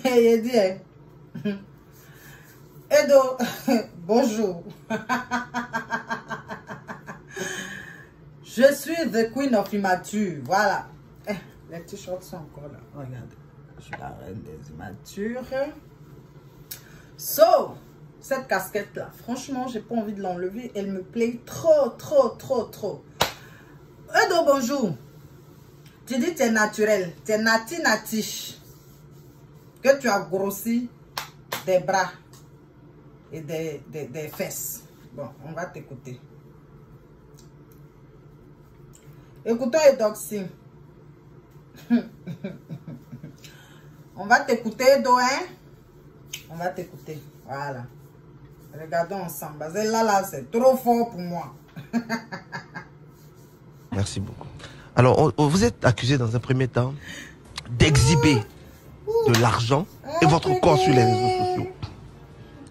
Il dit, Edo, bonjour. Je suis the queen of immature. Voilà. Les t-shirts sont encore là. Regardez. Je suis la reine des immatures. So, cette casquette-là, franchement, j'ai pas envie de l'enlever. Elle me plaît trop, trop, trop, trop. Edo, bonjour. Tu dis que tu es naturel. Tu es nati-nati. Que tu as grossi des bras et des fesses. Bon, on va t'écouter. Écoutons Edoxy. On va t'écouter, Edo, hein? On va t'écouter. Voilà. Regardons ensemble. Parce que là, c'est trop fort pour moi. Merci beaucoup. Alors, vous êtes accusé dans un premier temps d'exhiber de l'argent et votre corps sur les réseaux sociaux.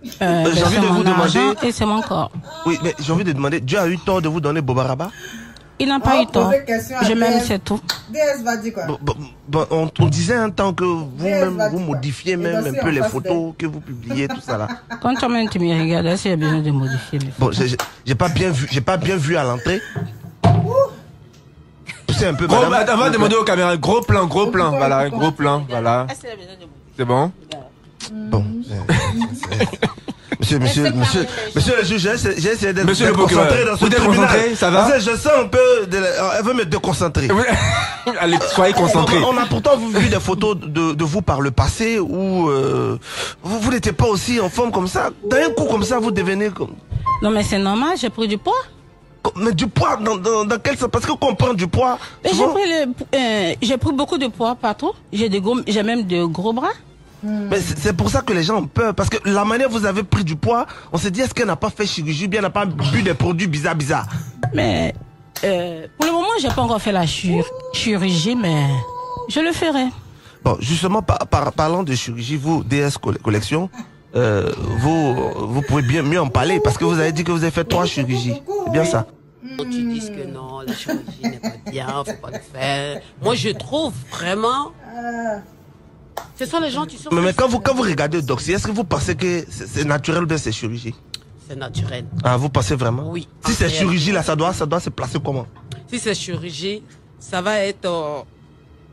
J'ai envie de vous demander... Et c'est mon corps. Oui, mais j'ai envie de demander, Dieu a eu tort de vous donner Bobaraba? Il n'a pas eu tort. Je m'aime, c'est tout. DS va dire quoi? On disait un temps que vous-même, vous modifiez même un peu les photos que vous publiez, tout ça là. Quand toi-même tu me regardes, est-ce qu'il y a besoin de modifier les photos? Bon, j'ai pas bien vu à l'entrée. C'est un peu... On va demander aux caméras, gros plan, voilà, gros plan, voilà. C'est bon? Bon. Monsieur le juge, j'ai essayé d'être concentré dans ce tribunal. Ça va? Je sens un peu... Elle veut me déconcentrer. Allez, soyez concentrés. On a pourtant vu des photos de vous par le passé où vous n'étiez pas aussi en forme comme ça. D'un coup comme ça, vous devenez comme... Non mais c'est normal, j'ai pris du poids. Mais du poids, dans quel sens? Parce que quand on prend du poids... J'ai pris beaucoup de poids partout. J'ai même de gros bras. Mais c'est pour ça que les gens ont peur. Parce que la manière dont vous avez pris du poids, on s'est dit, est-ce qu'elle n'a pas fait chirurgie, bien elle n'a pas bu des produits bizarres. Mais pour le moment, j'ai pas encore fait la chirurgie, mais je le ferai. Bon, justement, parlant de chirurgie, vous, DS Collection, vous pouvez mieux en parler parce que vous avez dit que vous avez fait 3 chirurgies. C'est bien ça? Tu dis que non, la chirurgie n'est pas bien, faut pas le faire. Moi, je trouve vraiment... Ce sont les gens qui sont... Mais quand vous regardez Doxy, est-ce que vous pensez que c'est naturel ou bien c'est chirurgie? C'est naturel. Ah, vous pensez vraiment? Oui. Si c'est chirurgie, là, ça doit se placer comment? Si c'est chirurgie, ça va être...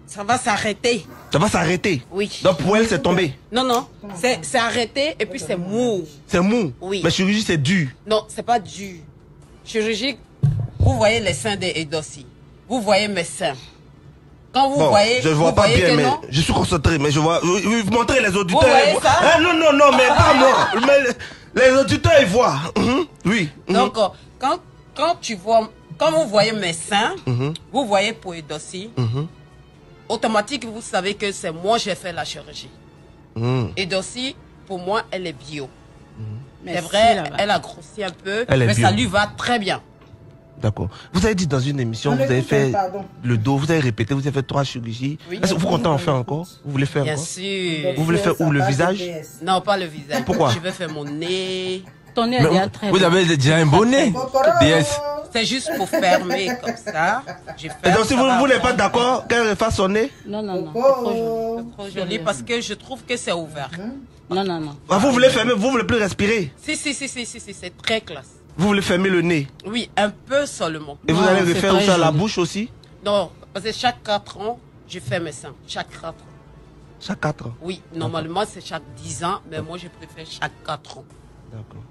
ça va s'arrêter. Ça va s'arrêter? Oui. Donc pour elle, c'est tombé? Non, non. C'est arrêté et puis c'est mou. C'est mou? Oui. Mais chirurgie, c'est dur? Non, c'est pas dur. Chirurgie, vous voyez les seins d'Edoxy. Vous voyez mes seins. Quand vous voyez, je vois pas bien, mais je suis concentré, mais je vois. Vous montrez les auditeurs. Vous voyez ça? Ah, non, mais pas moi. Mais les auditeurs, ils voient. Oui. Donc, quand vous voyez mes seins, vous voyez pour Edoxy, automatique, vous savez que c'est moi qui ai fait la chirurgie. Edoxy, pour moi, elle est bio. C'est vrai, elle a grossi un peu, mais ça lui va très bien. D'accord. Vous avez dit dans une émission, vous avez fait le dos, vous avez répété, vous avez fait 3 chirurgies. Oui. Est-ce que vous comptez en faire encore? Vous voulez faire encore? Bien sûr. Vous voulez faire où, le visage? Non, pas le visage. Pourquoi? Je vais faire mon nez. Ton nez est déjà très Vous avez déjà un beau nez? C'est juste pour fermer comme ça. Et donc si vous n'êtes pas d'accord qu'elle fasse son nez? Non. C'est trop joli parce que je trouve que c'est ouvert. Non. Ah, vous voulez fermer, vous voulez plus respirer? Si, c'est très classe. Vous voulez fermer le nez? Oui, un peu seulement. Et vous allez refaire aussi à la bouche aussi? Non, parce que chaque 4 ans, je fais mes seins. Chaque 4 ans. Chaque 4 ans? Oui, normalement c'est chaque 10 ans, mais moi je préfère chaque 4 ans. D'accord.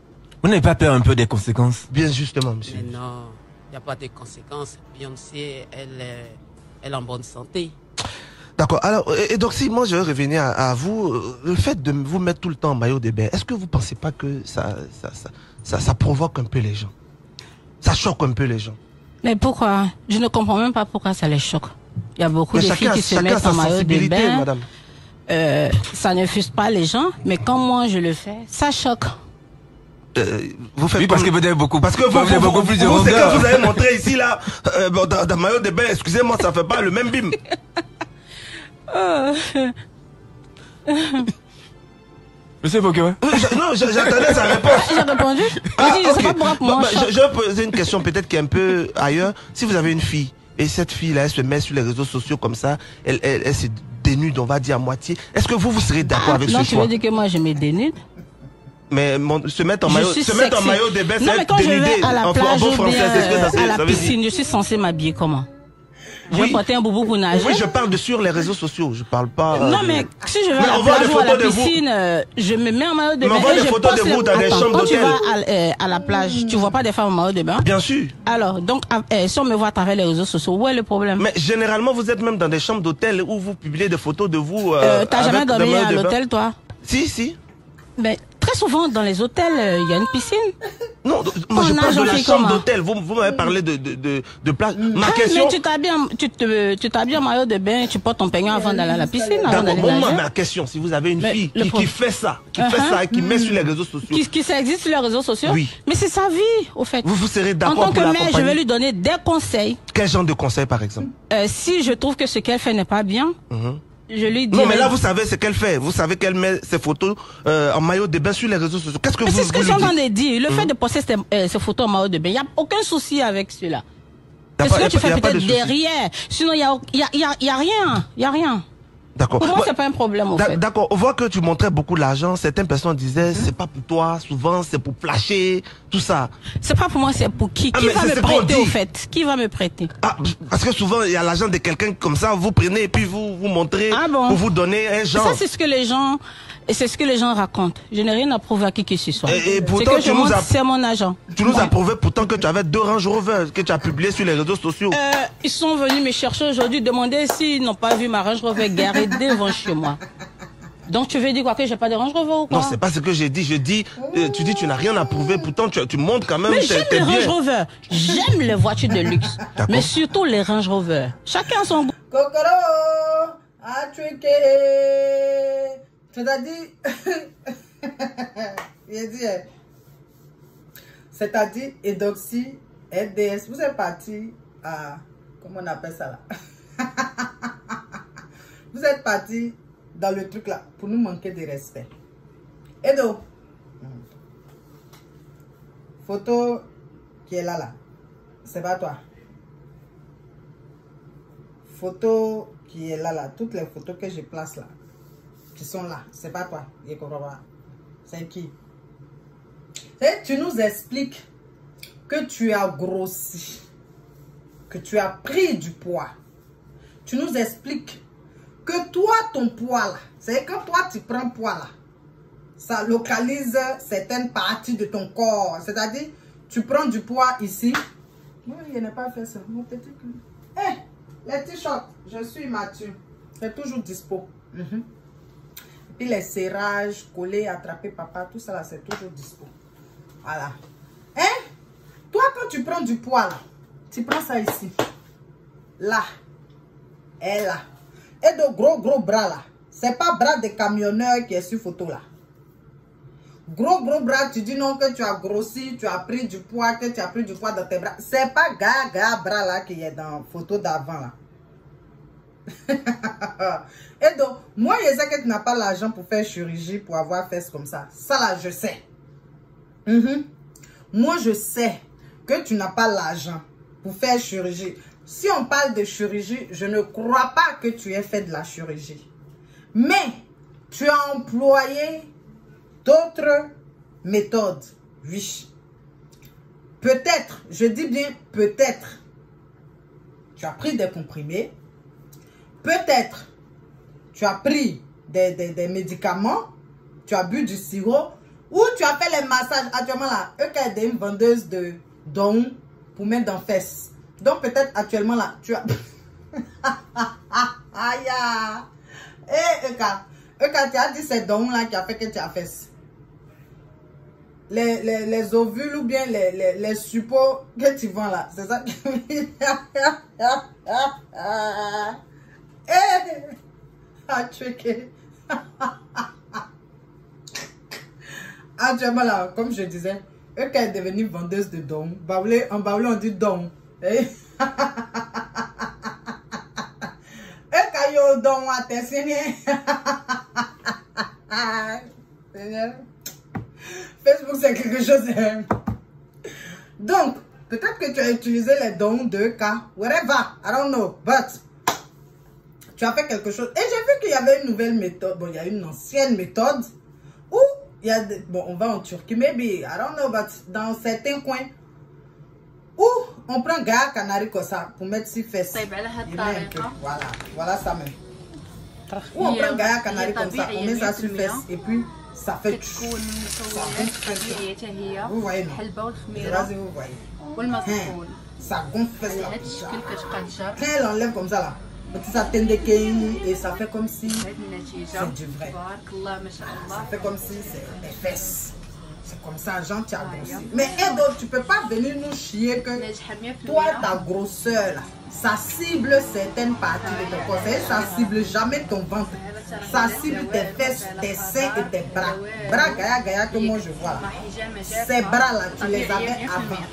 Vous n'avez pas peur un peu des conséquences? Bien justement, monsieur. Mais non, il n'y a pas de conséquences. Beyoncé, elle est en bonne santé. D'accord. Alors, et donc si moi je vais revenir à vous, le fait de vous mettre tout le temps en maillot de bain, est-ce que vous ne pensez pas que ça provoque un peu les gens? Ça choque un peu les gens? Mais pourquoi? Je ne comprends même pas pourquoi ça les choque. Il y a beaucoup de filles qui se mettent en maillot de bain. Madame. Ça ne fuse pas les gens, mais quand moi je le fais, ça choque. Vous faites oui, parce que vous avez beaucoup, parce que vous avez beaucoup plus de rondeur. C'est que vous avez montré ici là, dans maillot de bain, excusez-moi, ça fait pas le même bim. Monsieur Fouquet, ouais. Non, j'attendais sa réponse. J'ai répondu. Je sais pas pourquoi moi. Je vais poser une question peut-être qui est un peu ailleurs. Si vous avez une fille, et cette fille-là, elle se met sur les réseaux sociaux comme ça, elle se dénude, on va dire à moitié. Est-ce que vous serez d'accord avec ce choix? Non, tu veux dire que moi je me dénude? Mais se mettre en maillot de bain, c'est quand je vais à la plage ou bien à la veut piscine, dire? je suis censée m'habiller comment? Je vais porter un boubou pour nager. Oui, je parle de sur les réseaux sociaux. Je parle pas. Non, mais si je vais à la plage ou à la piscine, je me mets en maillot de bain. Mais on voit des photos de vous dans des chambres d'hôtel. Quand tu vas à la plage, tu vois pas des femmes en maillot de bain? Bien sûr. Alors, donc, si on me voit à travers les réseaux sociaux, où est le problème? Mais généralement, vous êtes même dans des chambres d'hôtel où vous publiez des photos de vous. T'as jamais dormi à l'hôtel, toi? Si. Mais très souvent, dans les hôtels, il y a une piscine. Non, moi je parle de la chambre d'hôtel. Vous m'avez parlé de place. Ma question. Mais tu t'habilles en maillot de bain, tu portes ton peignoir avant d'aller à la piscine. D'accord, moi, ma question, si vous avez une fille qui fait ça, qui met sur les réseaux sociaux. Qui ça existe sur les réseaux sociaux? Oui. Mais c'est sa vie, au fait. Vous serez d'accord en tant que mère, je vais lui donner des conseils. Quel genre de conseils, par exemple? Si je trouve que ce qu'elle fait n'est pas bien, je lui dis. Non, mais là, vous savez ce qu'elle fait. Vous savez qu'elle met ses photos en maillot de bain sur les réseaux sociaux. Qu'est-ce que vous C'est ce que lui je suis en train dites? de dire. Le fait de poster ces photos en maillot de bain, il n'y a aucun souci avec cela. C'est ce que tu fais peut-être derrière. Sinon, il n'y a rien. Il n'y a rien. D'accord. Pour moi, c'est pas un problème, au fait. D'accord. On voit que tu montrais beaucoup l'argent. Certaines personnes disaient, c'est pas pour toi. Souvent, c'est pour flasher, tout ça. C'est pas pour moi, c'est pour qui? Qui va me prêter, au fait? Qui va me prêter? Ah, parce que souvent, il y a l'argent de quelqu'un comme ça. Vous prenez et puis vous montrez pour vous donner un genre. Ça, c'est ce que les gens racontent. Je n'ai rien à prouver à qui que ce soit. Et pourtant, c'est mon agent. Tu nous as prouvé pourtant que tu avais 2 Range Rover que tu as publié sur les réseaux sociaux. Ils sont venus me chercher aujourd'hui, demander s'ils n'ont pas vu ma Range Rover garée devant chez moi. Donc tu veux dire quoi, que j'ai pas de Range Rover ou quoi? Non, c'est pas ce que j'ai dit. Je dis, tu dis tu n'as rien à prouver, pourtant tu montres quand même. Mais j'aime les Range Rover. J'aime les voitures de luxe. Mais surtout les Range Rover. Chacun son goût. Kokoro, atruqué. C'est-à-dire, Edoxy, LDS, vous êtes parti à, comment on appelle ça là? Vous êtes parti dans le truc là, pour nous manquer de respect. Edo, photo qui est là, c'est pas toi. Photo qui est là, toutes les photos que je place là, qui sont là, c'est pas toi. C'est qui? Et tu nous expliques que tu as grossi, que tu as pris du poids. Tu nous expliques que toi, ton poids là, c'est quand toi tu prends poids là, ça localise certaines parties de ton corps. C'est-à-dire, tu prends du poids ici. Non, il n'a pas fait ça. Mon petit cul. Hé, les t-shirts, je suis mature. C'est toujours dispo. Et puis les serrages, coller, attraper papa, tout ça là, c'est toujours dispo. Voilà. Hein? Toi, quand tu prends du poids là, tu prends ça ici. Là. Et là. Et de gros bras là. C'est pas bras de camionneur qui est sur photo là. Gros bras, tu dis non que tu as grossi, tu as pris du poids, que tu as pris du poids dans tes bras. C'est pas gars bras là qui est dans la photo d'avant là. Et donc, moi je sais que tu n'as pas l'argent pour faire chirurgie, pour avoir fesses comme ça. Ça là, je sais. Moi je sais que tu n'as pas l'argent pour faire chirurgie. Si on parle de chirurgie, je ne crois pas que tu aies fait de la chirurgie. Mais tu as employé d'autres méthodes. Oui. Peut-être, je dis bien peut-être, tu as pris des comprimés. Peut-être, tu as pris des médicaments. Tu as bu du sirop. Ou tu as fait les massages. Actuellement là, eux qui est une vendeuse de dons pour mettre dans fesses. Donc peut-être actuellement là, tu as... Aïe. Eh, Eka, tu as dit ces dons là qui a fait que tu as fait. Les ovules ou bien les suppos que tu vends là. C'est ça. Eh, ah, triqué. Actuellement là, comme je disais, eux qui est devenue vendeuse de dons. En baoulé on dit dons. Eh? Eux qui ont don à tes signes. Seigneur. Facebook, c'est quelque chose. Donc, peut-être que tu as utilisé les dons de cas. Whatever. I don't know. But, tu as fait quelque chose. Et j'ai vu qu'il y avait une nouvelle méthode. Bon, il y a une ancienne méthode. Où il y a des... Bon, on va en Turquie. Maybe, I don't know. But, dans certains coins. Où on prend gars canari comme ça. Pour mettre ses fesses. Voilà. Voilà ça même. Où on prend gars canari comme ça. On met ça sur fesses. Et puis... ça fait vous voyez non? Vous voyez. Ça gonfle là. Quand elle enlève comme ça là, ça tend de et ça fait comme si c'est du vrai. Ça fait comme si c'est des fesses. C'est comme ça, Jean, tu as grossi. Mais Edo, tu peux pas venir nous chier que toi, ta grosseur là, ça cible certaines parties de ton corps. Ça cible jamais ton ventre. Ça cible tes fesses, tes seins et tes bras. Bras gaya gaya que moi je vois là. Ces bras là, tu les avais avant.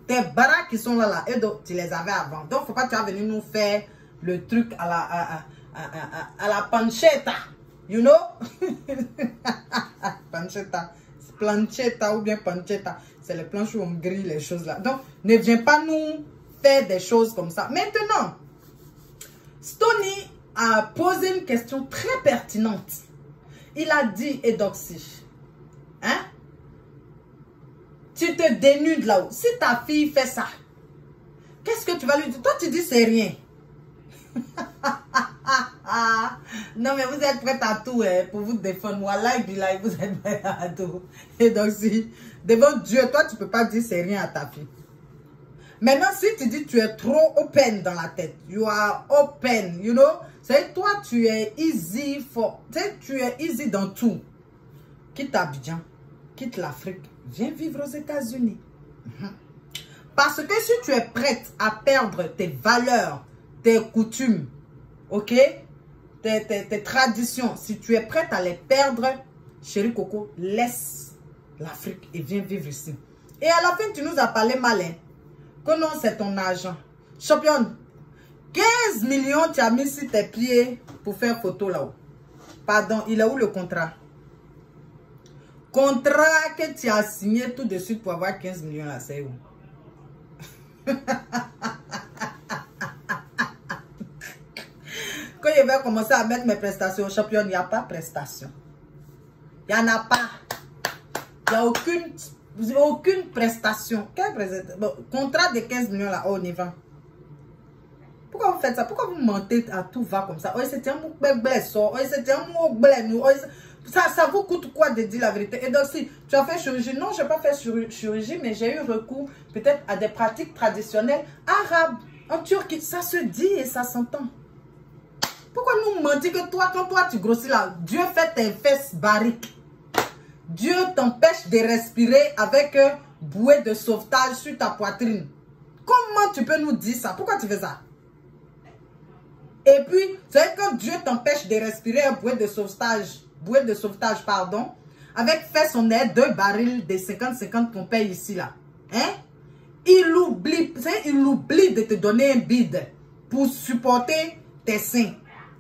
Tes bras qui sont là, et donc tu les avais avant. Donc faut pas que tu vas venir nous faire le truc à la pancetta. You know? Pancetta. Planchetta ou bien pancetta. C'est les planches où on grille les choses là. Donc ne viens pas nous faire des choses comme ça. Maintenant, Stony a posé une question très pertinente. Il a dit, Eudoxie, hein? Tu te dénudes là-haut. Si ta fille fait ça, qu'est-ce que tu vas lui dire? Toi, tu dis c'est rien. Non, mais vous êtes prête à tout pour vous défendre. Voilà, et puis là, vous êtes prête à tout. Eudoxie, devant Dieu, toi, tu peux pas dire c'est rien à ta fille. Maintenant, si tu dis tu es trop open dans la tête, you are open, you know, c'est toi, tu es easy for, tu es easy dans tout. Quitte Abidjan, quitte l'Afrique, viens vivre aux États-Unis. Parce que si tu es prête à perdre tes valeurs, tes coutumes, ok, tes traditions, si tu es prête à les perdre, chérie Coco, laisse l'Afrique et viens vivre ici. Et à la fin, tu nous as parlé malin. Que non, c'est ton argent. Championne, 15 millions, tu as mis sur tes pieds pour faire photo là-haut. Pardon, il est où le contrat? Contrat que tu as signé tout de suite pour avoir 15 millions là, c'est où? Quand je vais commencer à mettre mes prestations, championne, il n'y a pas de prestation. Il n'y en a pas. Il n'y a aucune prestation. Quelle prestation? Bon, contrat de 15 millions là, on y va. Pourquoi vous faites ça? Pourquoi vous mentez à tout va comme ça? Ça vous coûte quoi de dire la vérité? Et donc si tu as fait chirurgie, non, je n'ai pas fait chirurgie, mais j'ai eu recours peut-être à des pratiques traditionnelles arabes. En Turquie, ça se dit et ça s'entend. Pourquoi nous mentir que toi, quand toi tu grossis là, Dieu fait tes fesses barriques. Dieu t'empêche de respirer avec bouée de sauvetage sur ta poitrine. Comment tu peux nous dire ça? Pourquoi tu fais ça? Et puis, c'est quand Dieu t'empêche de respirer un bouée de sauvetage, pardon, avec fait son aide 2 barils de 50-50 qu'on paye ici là. Hein? Il oublie de te donner un bide pour supporter tes seins.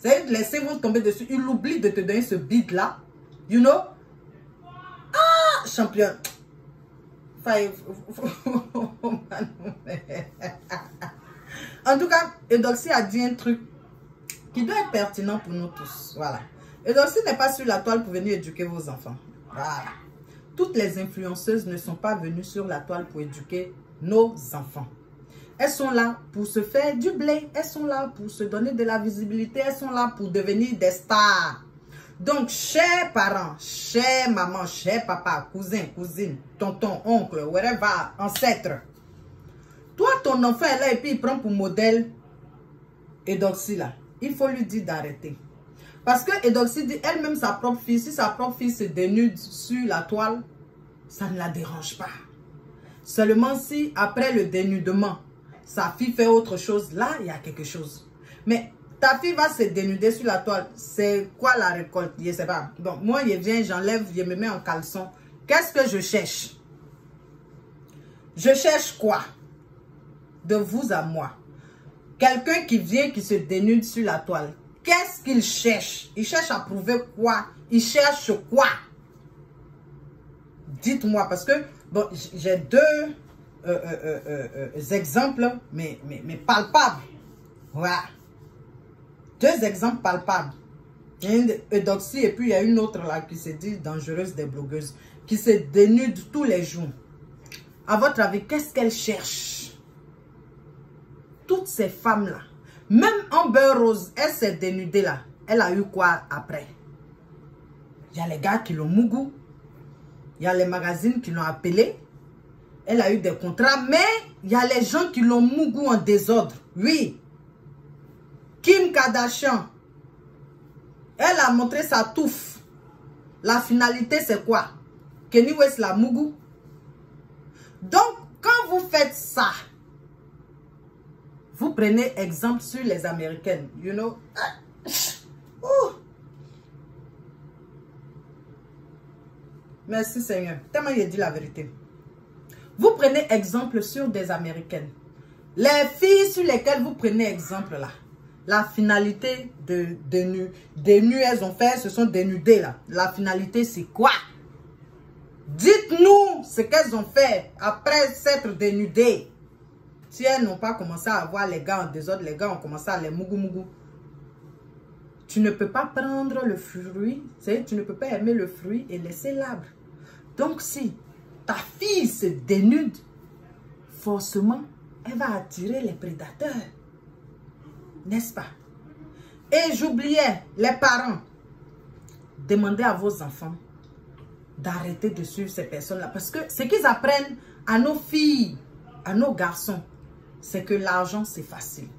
Les seins vont tomber dessus. Il oublie de te donner ce bide là. You know? Ah, championne. En tout cas, Eudoxie a dit un truc qui doit être pertinent pour nous tous. Voilà. Eudoxie n'est pas sur la toile pour venir éduquer vos enfants. Voilà. Toutes les influenceuses ne sont pas venues sur la toile pour éduquer nos enfants. Elles sont là pour se faire du blé. Elles sont là pour se donner de la visibilité. Elles sont là pour devenir des stars. Donc, chers parents, chers mamans, chers papas, cousins, cousines, tonton, oncle, whatever, ancêtre. Toi, ton enfant est là et puis il prend pour modèle Eudoxie là. Il faut lui dire d'arrêter. Parce que Eudoxie dit elle-même sa propre fille, si sa propre fille se dénude sur la toile, ça ne la dérange pas. Seulement si après le dénudement, sa fille fait autre chose, là, il y a quelque chose. Mais ta fille va se dénuder sur la toile. C'est quoi la récolte? Je ne sais pas. Donc, moi, je viens, j'enlève, je me mets en caleçon. Qu'est-ce que je cherche? Je cherche quoi? De vous à moi. Quelqu'un qui vient, qui se dénude sur la toile. qu'est-ce qu'il cherche? Il cherche à prouver quoi? Il cherche quoi? Dites-moi, parce que bon, j'ai deux exemples, mais palpables. Voilà. Deux exemples palpables. Il y a une Eudoxie et puis il y a une autre là qui se dit dangereuse des blogueuses, qui se dénude tous les jours. À votre avis, qu'est-ce qu'elle cherche? Toutes ces femmes-là, même Amber Rose, elle s'est dénudée là. Elle a eu quoi après? Il y a les gars qui l'ont mougou. Il y a les magazines qui l'ont appelée. Elle a eu des contrats, mais il y a les gens qui l'ont mougou en désordre. Oui. Kim Kardashian, elle a montré sa touffe. La finalité, c'est quoi? Kanye West la mougou. Donc, quand vous faites ça, vous prenez exemple sur les Américaines. You know? Merci Seigneur. Tellement il a dit la vérité. Vous prenez exemple sur des Américaines. Les filles sur lesquelles vous prenez exemple là. La finalité des nus, elles ont fait, se sont dénudées là. La finalité, c'est quoi? Dites-nous ce qu'elles ont fait après s'être dénudées. Si elles n'ont pas commencé à avoir les gars en désordre, les gars ont commencé à les mougou. Tu ne peux pas prendre le fruit, tu ne peux pas aimer le fruit et laisser l'arbre. Donc si ta fille se dénude, forcément, elle va attirer les prédateurs. N'est-ce pas? Et j'oubliais, les parents, demandez à vos enfants d'arrêter de suivre ces personnes-là. Parce que ce qu'ils apprennent à nos filles, à nos garçons, c'est que l'argent, c'est facile.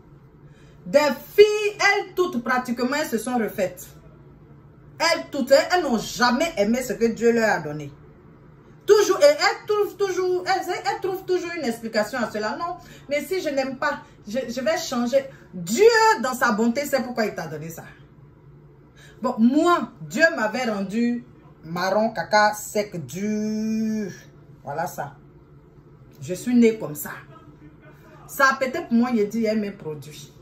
Des filles, elles toutes pratiquement, elles se sont refaites. Elles toutes, elles n'ont jamais aimé ce que Dieu leur a donné. Toujours, et elles trouvent toujours une explication à cela. Non, mais si je n'aime pas, je vais changer. Dieu, dans sa bonté, c'est pourquoi il t'a donné ça. Bon, moi, Dieu m'avait rendu marron, caca, sec, dur. Voilà ça. Je suis née comme ça. Ça a peut-être pour moi, il dit, il mes produits.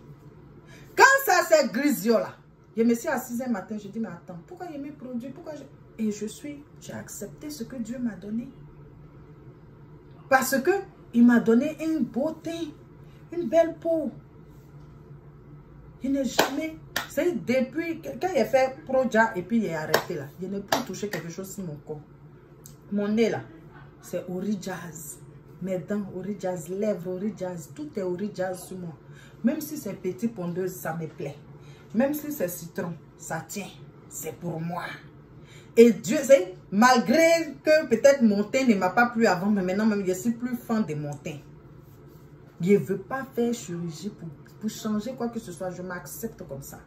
Quand ça s'est grisio là, je me suis assise un matin, je dis, mais attends, pourquoi il mes produits? Pourquoi je... Et j'ai accepté ce que Dieu m'a donné. Parce que il m'a donné une beauté, une belle peau. Il n'est jamais... C'est depuis... Quand il a fait Proja et puis il est arrêté là, il n'a plus touché quelque chose sur mon corps. Mon nez là, c'est Ori-Jazz. Mes dents, Ori-Jazz, lèvres, Ori-Jazz. Tout est Ori-Jazz sur moi. Même si c'est petit pondeuse, ça me plaît. Même si c'est citron, ça tient. C'est pour moi. Et Dieu, c'est malgré que peut-être mon teint ne m'a pas plu avant, mais maintenant même je suis plus fan de mon teint. Je ne veux pas faire chirurgie pour changer quoi que ce soit. Je m'accepte comme ça.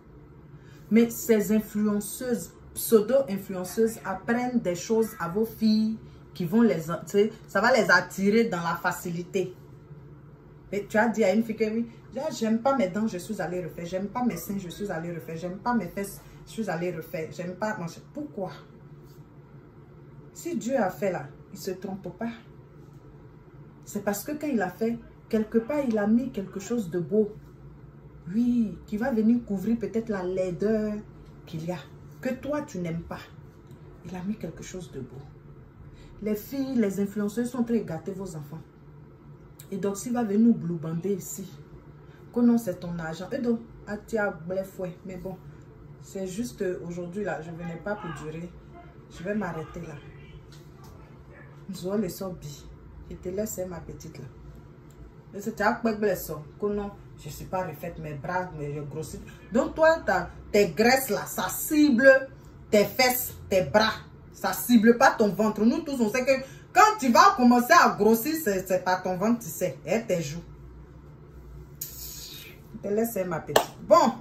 Mais ces influenceuses, pseudo-influenceuses apprennent des choses à vos filles qui vont les... Ça va les attirer dans la facilité. Et tu as dit à une fille que oui, j'aime pas mes dents, je suis allée refaire. J'aime pas mes seins, je suis allée refaire. J'aime pas mes fesses, je suis allée refaire. J'aime pas manger. Pourquoi? Si Dieu a fait là, il ne se trompe pas. C'est parce que quand il a fait, quelque part, il a mis quelque chose de beau. Oui, qui va venir couvrir peut-être la laideur qu'il y a. Que toi, tu n'aimes pas. Il a mis quelque chose de beau. Les filles, les influenceurs sont très gâtés, vos enfants. Et donc, s'il va venir nous bloubander ici, que non, c'est ton argent. Et donc, mais bon, c'est juste aujourd'hui là, je ne venais pas pour durer. Je vais m'arrêter là. Je le sorbi. Je te laisse ma petite là. Et c'est à quoi que non, je ne suis pas refaite mes bras, mais je grossis. Donc toi, tes graisses là, ça cible tes fesses, tes bras. Ça ne cible pas ton ventre. Nous tous, on sait que quand tu vas commencer à grossir, c'est pas ton ventre, tu sais, et tes joues. Je te laisse ma petite. Bon,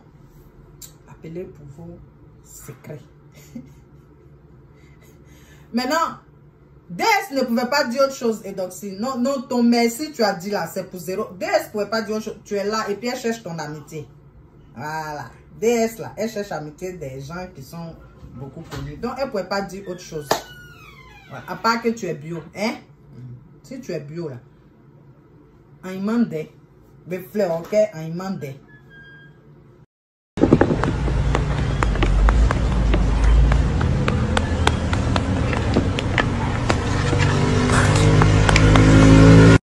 appelez pour vos secrets. Maintenant, DS ne pouvait pas dire autre chose. Et donc, si non, ton merci, tu as dit là, c'est pour zéro. DS ne pouvait pas dire autre chose. Tu es là et puis elle cherche ton amitié. Voilà. DS là, elle cherche l'amitié des gens qui sont beaucoup connus. Donc, elle ne pouvait pas dire autre chose. Voilà. À part que tu es bio. Hein? Si tu es bio là, en imandé, le fleur, ok, en imandé.